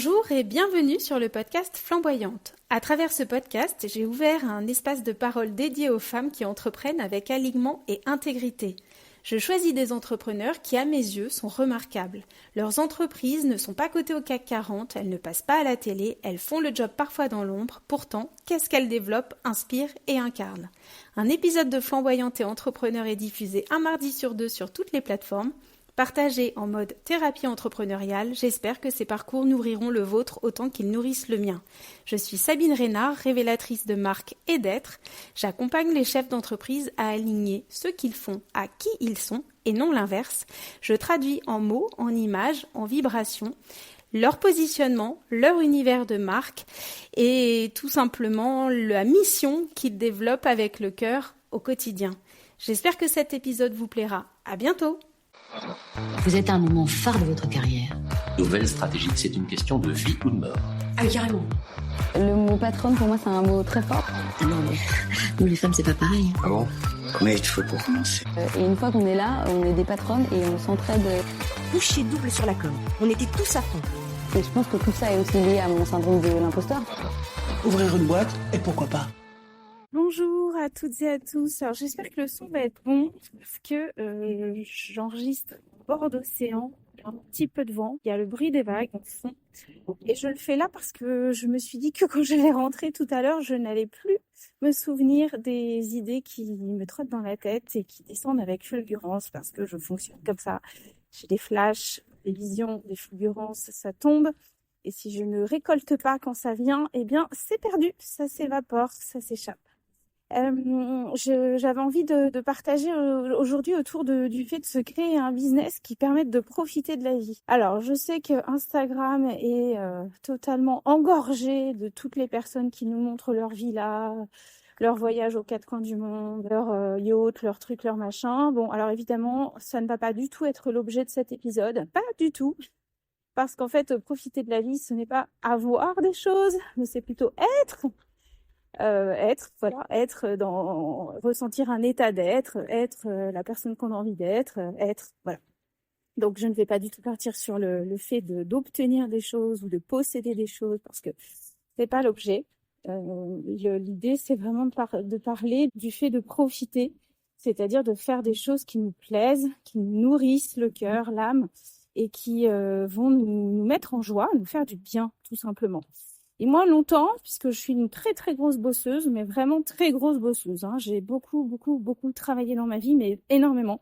Bonjour et bienvenue sur le podcast Flamboyante. À travers ce podcast, j'ai ouvert un espace de parole dédié aux femmes qui entreprennent avec alignement et intégrité. Je choisis des entrepreneurs qui, à mes yeux, sont remarquables. Leurs entreprises ne sont pas cotées au CAC 40, elles ne passent pas à la télé, elles font le job parfois dans l'ombre. Pourtant, qu'est-ce qu'elles développent, inspirent et incarnent ? Un épisode de Flamboyante et Entrepreneur est diffusé un mardi sur deux sur toutes les plateformes. Partagés en mode thérapie entrepreneuriale, j'espère que ces parcours nourriront le vôtre autant qu'ils nourrissent le mien. Je suis Sabine Reynard, révélatrice de marque et d'être. J'accompagne les chefs d'entreprise à aligner ce qu'ils font à qui ils sont et non l'inverse. Je traduis en mots, en images, en vibrations, leur positionnement, leur univers de marque et tout simplement la mission qu'ils développent avec le cœur au quotidien. J'espère que cet épisode vous plaira. À bientôt! Vous êtes à un moment phare de votre carrière. Nouvelle stratégie, c'est une question de vie ou de mort. Ah oui, carrément. Le mot patronne, pour moi, c'est un mot très fort. Non, mais nous, les femmes, c'est pas pareil. Ah bon? Combien il te faut pour commencer? Et une fois qu'on est là, on est des patronnes et on s'entraide. Coucher double sur la com. On était tous à fond. Et je pense que tout ça est aussi lié à mon syndrome de l'imposteur. Ouvrir une boîte, et pourquoi pas? Bonjour à toutes et à tous. Alors j'espère que le son va être bon parce que j'enregistre au bord d'océan, un petit peu de vent, il y a le bruit des vagues en fond. Et je le fais là parce que je me suis dit que quand j'allais rentrer tout à l'heure, je n'allais plus me souvenir des idées qui me trottent dans la tête et qui descendent avec fulgurance parce que je fonctionne comme ça. J'ai des flashs, des visions, des fulgurances, ça tombe. Et si je ne récolte pas quand ça vient, eh bien c'est perdu, ça s'évapore, ça s'échappe. J'avais envie de partager aujourd'hui autour du fait de se créer un business qui permette de profiter de la vie. Alors, je sais que Instagram est totalement engorgé de toutes les personnes qui nous montrent leur villa, leur voyage aux quatre coins du monde, leur yacht, leur truc, leur machin. Bon, alors évidemment, ça ne va pas du tout être l'objet de cet épisode. Pas du tout. Parce qu'en fait, profiter de la vie, ce n'est pas avoir des choses, mais c'est plutôt être. Ressentir un état d'être, être la personne qu'on a envie d'être, voilà. Donc je ne vais pas du tout partir sur le fait d'obtenir des choses ou de posséder des choses parce que c'est pas l'objet. L'idée c'est vraiment de parler du fait de profiter, c'est-à-dire de faire des choses qui nous plaisent, qui nous nourrissent le cœur, l'âme et qui vont nous mettre en joie, nous faire du bien tout simplement. Et moi, longtemps, puisque je suis une très très grosse bosseuse, mais vraiment très grosse bosseuse, hein, j'ai beaucoup travaillé dans ma vie, mais énormément.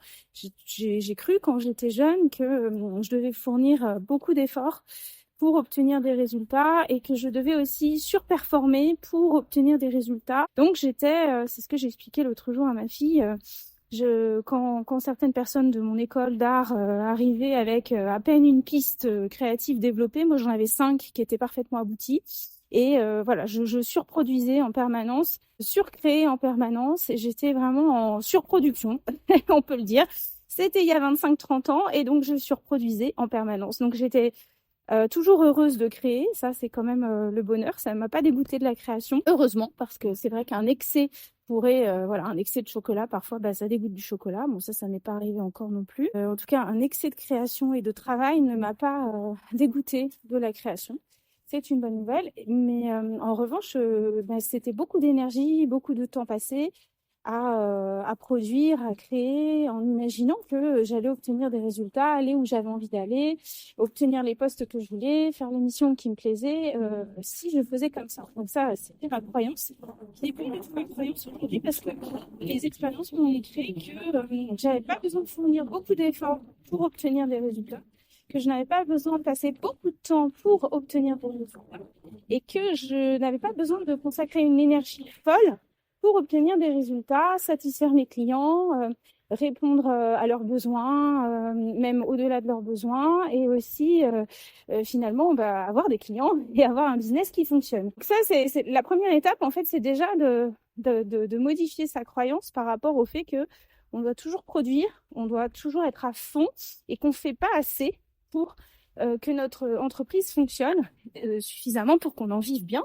J'ai cru quand j'étais jeune que je devais fournir beaucoup d'efforts pour obtenir des résultats et que je devais aussi surperformer pour obtenir des résultats. Donc j'étais, c'est ce que j'expliquais l'autre jour à ma fille, quand certaines personnes de mon école d'art arrivaient avec à peine une piste créative développée, moi j'en avais 5 qui étaient parfaitement abouties. Et voilà, je surproduisais en permanence, surcréais en permanence, et j'étais vraiment en surproduction, on peut le dire. C'était il y a 25-30 ans, et donc je surproduisais en permanence. Donc j'étais toujours heureuse de créer, ça c'est quand même le bonheur, ça ne m'a pas dégoûtée de la création, heureusement, parce que c'est vrai qu'un excès un excès de chocolat, parfois ça dégoûte du chocolat, bon ça m'est pas arrivé encore non plus. En tout cas, un excès de création et de travail ne m'a pas dégoûtée de la création. C'est une bonne nouvelle, mais en revanche, c'était beaucoup d'énergie, beaucoup de temps passé à produire, à créer, en imaginant que j'allais obtenir des résultats, aller où j'avais envie d'aller, obtenir les postes que je voulais, faire les missions qui me plaisaient, si je faisais comme ça. Donc ça, c'était ma croyance. Qui n'est plus du tout ma croyance aujourd'hui parce que les expériences m'ont montré que j'avais pas besoin de fournir beaucoup d'efforts pour obtenir des résultats, que je n'avais pas besoin de passer beaucoup de temps pour obtenir des résultats et que je n'avais pas besoin de consacrer une énergie folle pour obtenir des résultats, satisfaire mes clients, répondre à leurs besoins, même au-delà de leurs besoins, et aussi finalement avoir des clients et avoir un business qui fonctionne. Donc ça, c'est la première étape, en fait, c'est déjà de modifier sa croyance par rapport au fait que on doit toujours produire, on doit toujours être à fond et qu'on fait pas assez pour que notre entreprise fonctionne suffisamment pour qu'on en vive bien.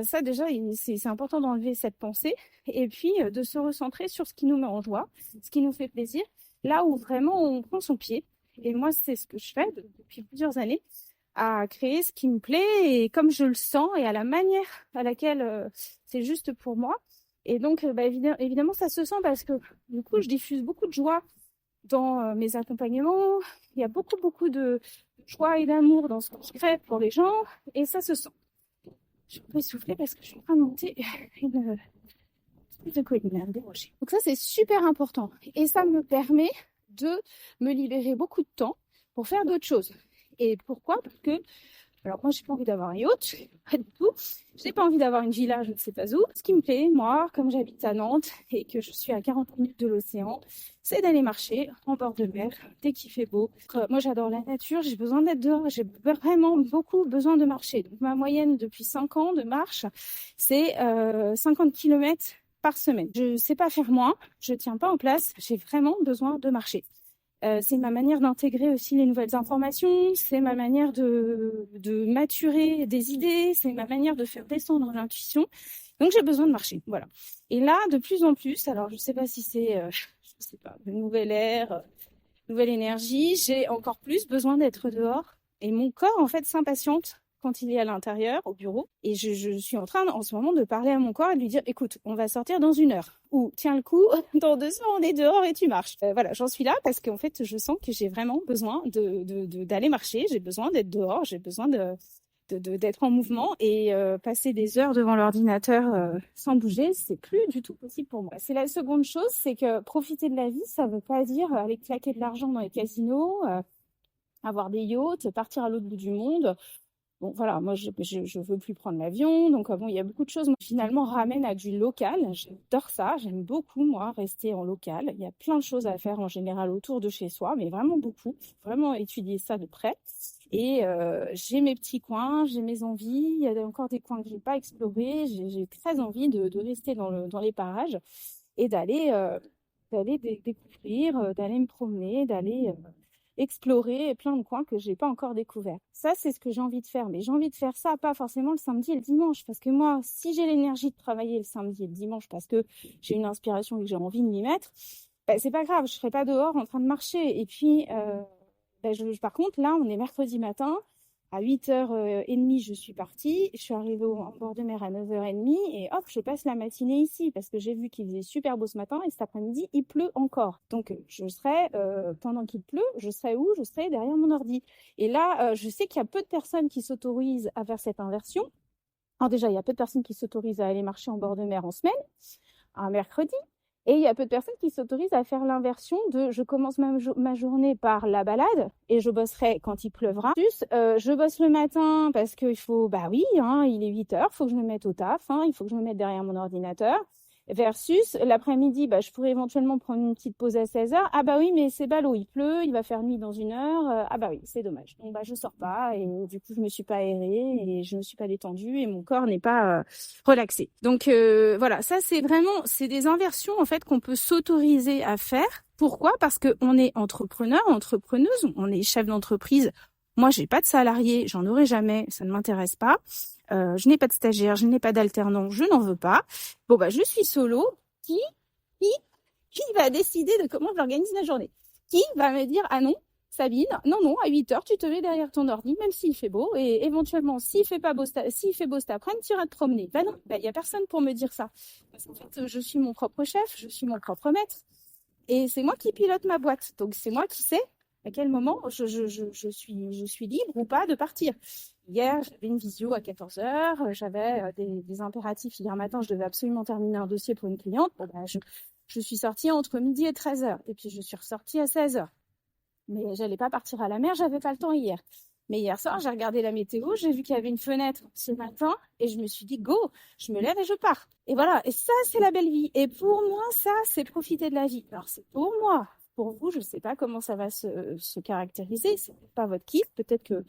Ça déjà, c'est important d'enlever cette pensée et puis de se recentrer sur ce qui nous met en joie, ce qui nous fait plaisir, là où vraiment on prend son pied. Et moi, c'est ce que je fais depuis plusieurs années. à créer ce qui me plaît et comme je le sens et à la manière à laquelle c'est juste pour moi. Et donc, évidemment, ça se sent parce que du coup, je diffuse beaucoup de joie dans mes accompagnements. Il y a beaucoup de joie et d'amour dans ce que je crée pour les gens et ça se sent. Je peux souffler parce que je suis en train de monter une de colline à dérocher. Donc ça, c'est super important. Et ça me permet de me libérer beaucoup de temps pour faire d'autres choses. Et pourquoi? Parce que, alors moi, j'ai pas envie d'avoir un yacht, pas du tout. J'ai pas envie d'avoir une villa, je ne sais pas où. Ce qui me plaît, moi, comme j'habite à Nantes et que je suis à 40 minutes de l'océan, c'est d'aller marcher en bord de mer dès qu'il fait beau. Moi, j'adore la nature, j'ai besoin d'être dehors, j'ai vraiment beaucoup besoin de marcher. Donc, ma moyenne depuis 5 ans de marche, c'est 50 km par semaine. Je sais pas faire moins, je tiens pas en place, j'ai vraiment besoin de marcher. C'est ma manière d'intégrer aussi les nouvelles informations, c'est ma manière de maturer des idées, c'est ma manière de faire descendre l'intuition. Donc j'ai besoin de marcher, voilà. Et là, de plus en plus, alors je sais pas si c'est, je sais pas, une nouvelle ère, nouvelle énergie, j'ai encore plus besoin d'être dehors. Et mon corps, en fait, s'impatiente quand il est à l'intérieur, au bureau. Et je suis en train, en ce moment, de parler à mon corps et de lui dire, écoute, on va sortir dans 1 heure. Ou, tiens le coup, dans 2 heures, on est dehors et tu marches. Voilà, j'en suis là parce qu'en fait, je sens que j'ai vraiment besoin d'aller marcher. J'ai besoin d'être dehors. J'ai besoin d'être en mouvement et passer des heures devant l'ordinateur sans bouger, c'est plus du tout possible pour moi. C'est la seconde chose, c'est que profiter de la vie, ça veut pas dire aller claquer de l'argent dans les casinos, avoir des yachts, partir à l'autre bout du monde. Bon, voilà, moi, je veux plus prendre l'avion. Donc, bon, il y a beaucoup de choses qui finalement ramènent à du local. J'adore ça. J'aime beaucoup, moi, rester en local. Il y a plein de choses à faire en général autour de chez soi, mais vraiment beaucoup. Faut vraiment étudier ça de près. Et j'ai mes petits coins, j'ai mes envies. Il y a encore des coins que j'ai pas explorés. J'ai très envie de rester dans les parages et d'aller découvrir, d'aller me promener, d'aller explorer plein de coins que j'ai pas encore découverts. Ça, c'est ce que j'ai envie de faire. Mais j'ai envie de faire ça, pas forcément le samedi et le dimanche. Parce que moi, si j'ai l'énergie de travailler le samedi et le dimanche parce que j'ai une inspiration et que j'ai envie de m'y mettre, c'est pas grave, je serai pas dehors en train de marcher. Et puis, par contre, là, on est mercredi matin. À 8h30, je suis partie. Je suis arrivée en bord de mer à 9h30 et hop, je passe la matinée ici parce que j'ai vu qu'il faisait super beau ce matin et cet après-midi, il pleut encore. Donc, je serai, pendant qu'il pleut, je serai où? Je serai derrière mon ordi. Et là, je sais qu'il y a peu de personnes qui s'autorisent à faire cette inversion. Alors déjà, il y a peu de personnes qui s'autorisent à aller marcher en bord de mer en semaine, un mercredi. Et il y a peu de personnes qui s'autorisent à faire l'inversion de je commence ma journée par la balade et je bosserai quand il pleuvra. Plus, je bosse le matin parce qu'il faut, bah oui, hein, il est 8h, il faut que je me mette au taf, hein, il faut que je me mette derrière mon ordinateur. Versus l'après-midi, je pourrais éventuellement prendre une petite pause à 16h. Ah bah oui, mais c'est ballot, il pleut, il va faire nuit dans 1 heure. Ah bah oui, c'est dommage. Donc je sors pas et du coup je me suis pas aérée et je me suis pas détendue et mon corps n'est pas relaxé. Donc voilà, ça c'est des inversions en fait qu'on peut s'autoriser à faire. Pourquoi? Parce que on est entrepreneur, entrepreneuse, on est chef d'entreprise. Moi, j'ai pas de salarié, j'en aurai jamais, ça ne m'intéresse pas. Je n'ai pas de stagiaire, je n'ai pas d'alternant, je n'en veux pas. Bon, je suis solo. Qui va décider de comment j'organise la journée? Qui va me dire, ah non, Sabine, non, à 8h, tu te mets derrière ton ordi, même s'il fait beau, et éventuellement, s'il fait beau cet après-midi, tu iras te promener. Non, y a personne pour me dire ça. Parce qu'en fait, je suis mon propre chef, je suis mon propre maître. Et c'est moi qui pilote ma boîte. Donc, c'est moi qui sais à quel moment je suis libre ou pas de partir. Hier, j'avais une visio à 14h, j'avais des impératifs. Hier matin, je devais absolument terminer un dossier pour une cliente. Bon, je suis sortie entre midi et 13h. Et puis, je suis ressortie à 16h. Mais j'allais pas partir à la mer, j'avais pas le temps hier. Mais hier soir, j'ai regardé la météo, j'ai vu qu'il y avait une fenêtre ce matin et je me suis dit, go, je me lève et je pars. Et voilà, et ça, c'est la belle vie. Et pour moi, ça, c'est profiter de la vie. Alors, c'est pour moi. Pour vous, je sais pas comment ça va se caractériser. C'est pas votre kiff. Peut-être que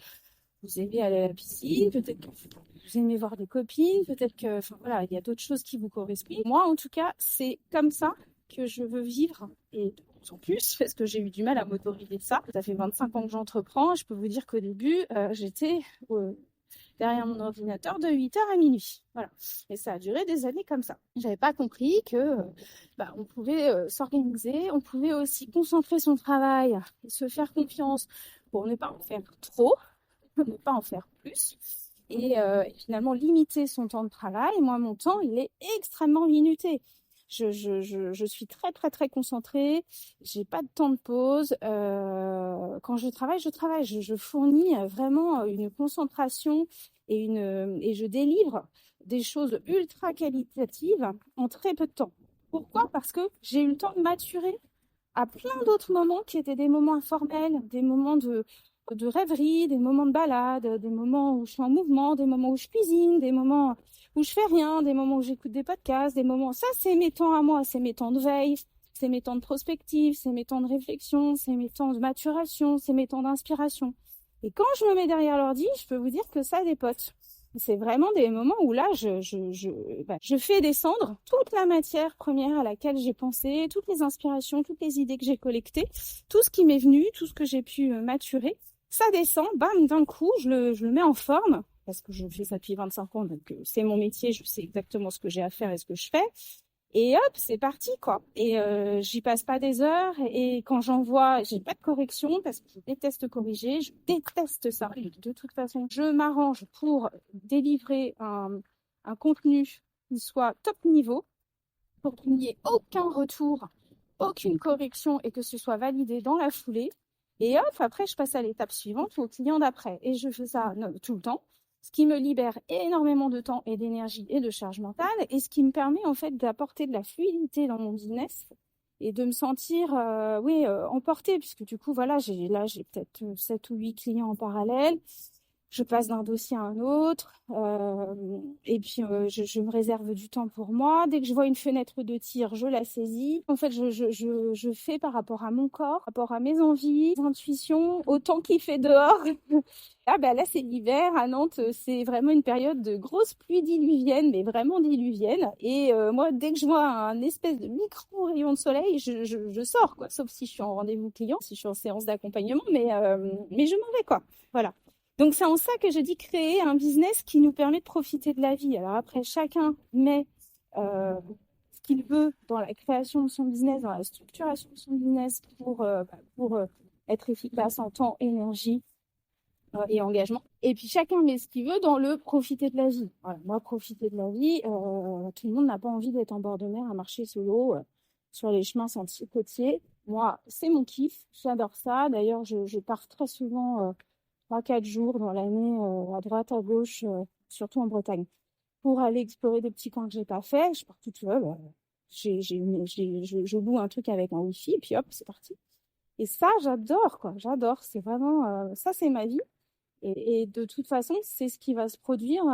vous aimez aller à la piscine, peut-être que vous aimez voir des copines, peut-être que, il y a d'autres choses qui vous correspondent. Moi, en tout cas, c'est comme ça que je veux vivre et de plus en plus, parce que j'ai eu du mal à m'autoriser ça. Ça fait 25 ans que j'entreprends. Je peux vous dire qu'au début, j'étais derrière mon ordinateur de 8h à minuit. Voilà. Et ça a duré des années comme ça. J'avais pas compris que on pouvait s'organiser, on pouvait aussi concentrer son travail et se faire confiance pour ne pas en faire trop. ne pas en faire plus et finalement limiter son temps de travail. Moi, mon temps, il est extrêmement limité. Je suis très, très, très concentrée. J'ai pas de temps de pause. Quand je travaille, je travaille. Je fournis vraiment une concentration et je délivre des choses ultra qualitatives en très peu de temps. Pourquoi? Parce que j'ai eu le temps de maturer à plein d'autres moments qui étaient des moments informels, des moments de rêverie, des moments de balade, des moments où je suis en mouvement, des moments où je cuisine, des moments où je fais rien, des moments où j'écoute des podcasts, des moments... Ça, c'est mes temps à moi, c'est mes temps de veille, c'est mes temps de prospective, c'est mes temps de réflexion, c'est mes temps de maturation, c'est mes temps d'inspiration. Et quand je me mets derrière l'ordi, je peux vous dire que ça dépote. C'est vraiment des moments où là, je fais descendre toute la matière première à laquelle j'ai pensé, toutes les inspirations, toutes les idées que j'ai collectées, tout ce qui m'est venu, tout ce que j'ai pu maturer. Ça descend, bam, d'un coup, je le mets en forme, parce que je fais ça depuis 25 ans, donc c'est mon métier, je sais exactement ce que j'ai à faire et ce que je fais. Et hop, c'est parti, quoi. Et j'y passe pas des heures. Et quand j'envoie, j'ai pas de correction parce que je déteste corriger. Je déteste ça. De toute façon, je m'arrange pour délivrer un contenu qui soit top niveau, pour qu'il n'y ait aucun retour, aucune correction et que ce soit validé dans la foulée. Et hop, après, je passe à l'étape suivante au client d'après. Et je fais ça tout le temps. Ce qui me libère énormément de temps et d'énergie et de charge mentale, et ce qui me permet en fait d'apporter de la fluidité dans mon business et de me sentir emportée, puisque du coup voilà, j'ai peut-être 7 ou 8 clients en parallèle. Je passe d'un dossier à un autre, et puis je me réserve du temps pour moi. Dès que je vois une fenêtre de tir, je la saisis. En fait, je fais par rapport à mon corps, par rapport à mes envies, mes intuitions, au temps qu'il fait dehors. Là, c'est l'hiver. À Nantes, c'est vraiment une période de grosses pluies diluviennes, mais vraiment diluviennes. Et moi, dès que je vois un espèce de micro-rayon de soleil, je sors, quoi. Sauf si je suis en rendez-vous client, si je suis en séance d'accompagnement, mais je m'en vais, quoi. Voilà. Donc, c'est en ça que je dis créer un business qui nous permet de profiter de la vie. Alors après, chacun met ce qu'il veut dans la création de son business, dans la structuration de son business pour être efficace en temps, énergie et engagement. Et puis, chacun met ce qu'il veut dans le profiter de la vie. Voilà, moi, profiter de la vie, tout le monde n'a pas envie d'être en bord de mer à marcher solo sur les chemins sentiers côtiers. Moi, c'est mon kiff. J'adore ça. D'ailleurs, je pars très souvent... 3-4 jours dans l'année, à droite, à gauche, surtout en Bretagne, pour aller explorer des petits coins que j'ai pas fait. Je pars toute seule. Je loue un truc avec un wifi, et puis hop, c'est parti. Et ça, j'adore, quoi. J'adore. C'est vraiment, ça, c'est ma vie. Et de toute façon, c'est ce qui va se produire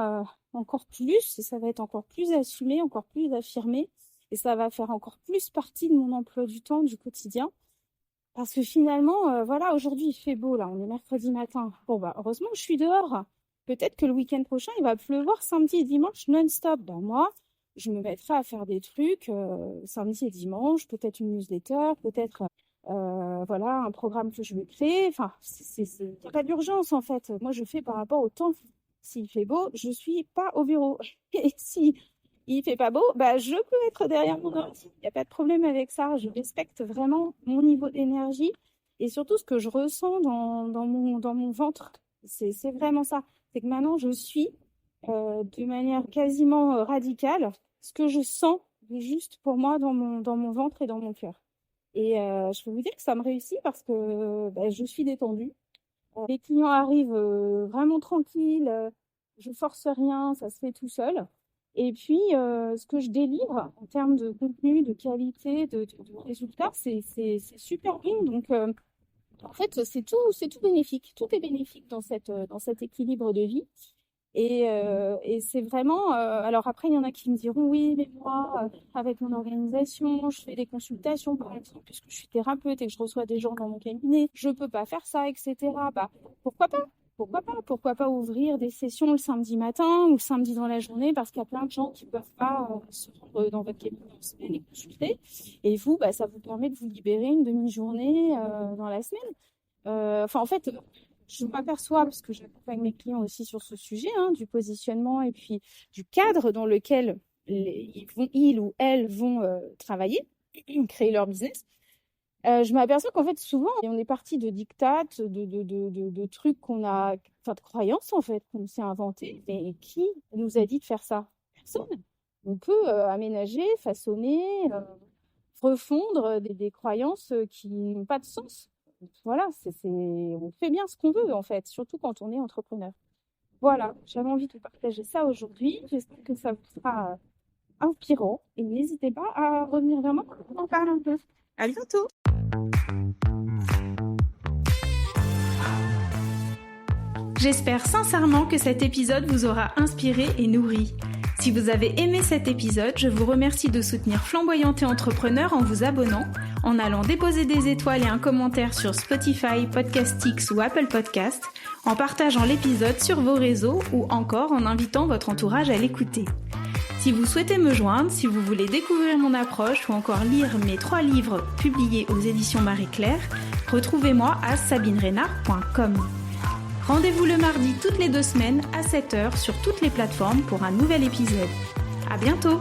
encore plus, et ça va être encore plus assumé, encore plus affirmé, et ça va faire encore plus partie de mon emploi du temps, du quotidien. Parce que finalement, voilà, aujourd'hui il fait beau, là, on est mercredi matin. Bon, bah, heureusement que je suis dehors. Peut-être que le week-end prochain, il va pleuvoir samedi et dimanche non-stop. Ben, moi, je me mettrai à faire des trucs samedi et dimanche, peut-être une newsletter, peut-être voilà, un programme que je veux créer. Enfin, il n'y a pas d'urgence, en fait. Moi, je fais par rapport au temps. S'il fait beau, je suis pas au bureau. Et si il fait pas beau, bah je peux être derrière mon ordi. Il n'y a pas de problème avec ça. Je respecte vraiment mon niveau d'énergie et surtout ce que je ressens dans mon ventre. C'est vraiment ça. C'est que maintenant, je suis de manière quasiment radicale ce que je sens juste pour moi dans mon ventre et dans mon cœur. Et je peux vous dire que ça me réussit parce que je suis détendue. Les clients arrivent vraiment tranquilles. Je force rien, ça se fait tout seul. Et puis, ce que je délivre en termes de contenu, de qualité, de résultats, c'est super bien. Donc, en fait, c'est tout bénéfique. Tout est bénéfique dans cet équilibre de vie. Et c'est vraiment... alors après, il y en a qui me diront, oui, mais moi, avec mon organisation, je fais des consultations, par exemple, puisque je suis thérapeute et que je reçois des gens dans mon cabinet, je peux pas faire ça, etc. Bah, pourquoi pas? Pourquoi pas ouvrir des sessions le samedi matin ou le samedi dans la journée parce qu'il y a plein de gens qui peuvent pas se rendre dans votre cabinet en semaine et consulter. Et vous, ça vous permet de vous libérer une demi-journée dans la semaine. En fait, je m'aperçois, parce que j'accompagne mes clients aussi sur ce sujet, du positionnement et puis du cadre dans lequel ils ou elles vont travailler, créer leur business. Je m'aperçois qu'en fait, souvent, on est parti de dictates, de trucs de croyances, en fait, qu'on s'est inventés. Mais qui nous a dit de faire ça? Personne. On peut aménager, façonner, refondre des croyances qui n'ont pas de sens. Voilà, on fait bien ce qu'on veut, en fait, surtout quand on est entrepreneur. Voilà, j'avais envie de vous partager ça aujourd'hui. J'espère que ça vous sera inspirant. Et n'hésitez pas à revenir vers moi pour en parler un peu. À bientôt! J'espère sincèrement que cet épisode vous aura inspiré et nourri. Si vous avez aimé cet épisode, je vous remercie de soutenir Flamboyante et Entrepreneur en vous abonnant, en allant déposer des étoiles et un commentaire sur Spotify, Podcastix ou Apple Podcast, en partageant l'épisode sur vos réseaux ou encore en invitant votre entourage à l'écouter. Si vous souhaitez me joindre, si vous voulez découvrir mon approche ou encore lire mes 3 livres publiés aux éditions Marie-Claire, retrouvez-moi à sabinerenard.com. Rendez-vous le mardi toutes les 2 semaines à 7h sur toutes les plateformes pour un nouvel épisode. À bientôt!